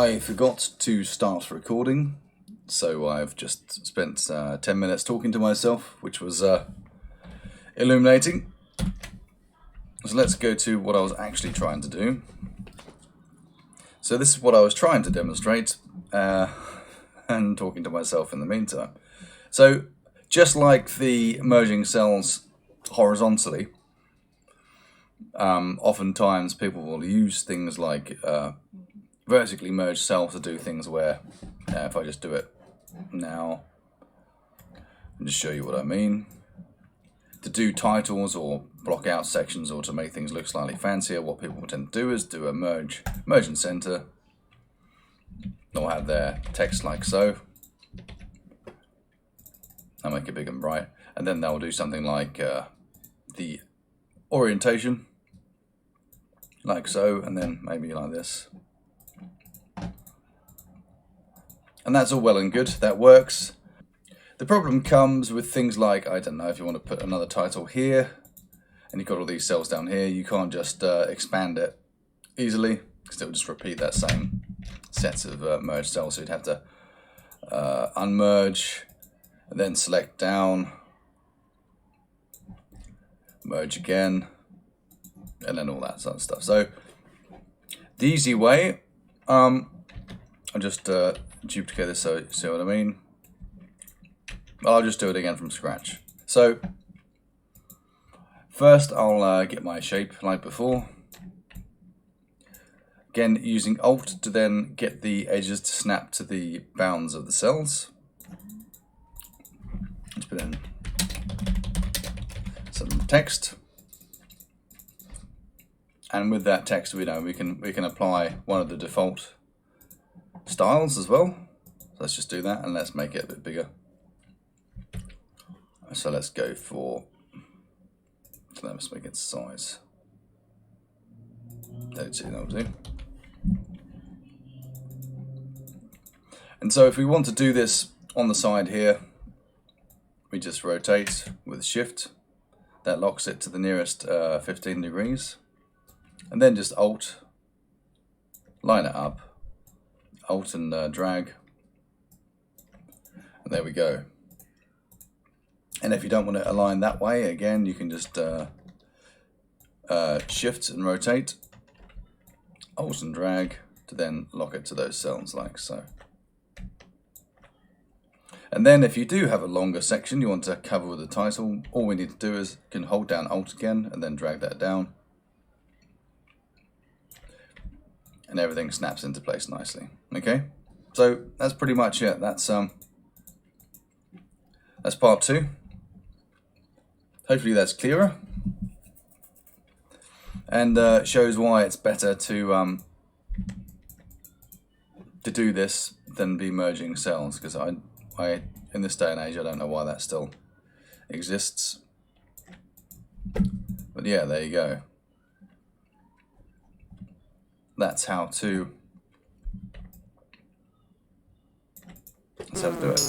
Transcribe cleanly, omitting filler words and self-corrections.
I forgot to start recording, so I've just spent 10 minutes talking to myself, which was illuminating. So let's go to what I was actually trying to do. So this is what I was trying to demonstrate, and talking to myself in the meantime. So just like the merging cells horizontally, oftentimes people will use things like vertically merged cells to do things where, if I just do it now, and just show you what I mean, to do titles or block out sections or to make things look slightly fancier, what people tend to do is do a merge and center. They'll have their text like so. I'll make it big and bright, and then they'll do something like the orientation, like so, and then maybe like this. And that's all well and good, that works. The problem comes with things like, I don't know, if you want to put another title here, and you've got all these cells down here, you can't just expand it easily, because it will just repeat that same set of merged cells, so you'd have to unmerge, and then select down, merge again, and then all that sort of stuff. So the easy way, I'll just duplicate this so you see what I mean. I'll just do it again from scratch. So first I'll get my shape like before. Again, using Alt to then get the edges to snap to the bounds of the cells. Let's put in some text. And with that text, we know we can apply one of the default styles as well. So let's just do that, and let's make it a bit bigger. So let's go for, so let's make it size 32, that'll do. And so if we want to do this on the side here, we just rotate with Shift. That locks it to the nearest 15 degrees. And then just Alt, line it up, Alt and drag, and there we go. And if you don't want to align that way, again, you can just Shift and rotate, Alt and drag to then lock it to those cells like so. And then if you do have a longer section you want to cover with the title, all we need to do is can hold down Alt again and then drag that down. And everything snaps into place nicely. Okay, so that's pretty much it. That's part 2. Hopefully that's clearer, and shows why it's better to do this than be merging cells. Because I in this day and age I don't know why that still exists. But yeah, there you go. That's how to do it.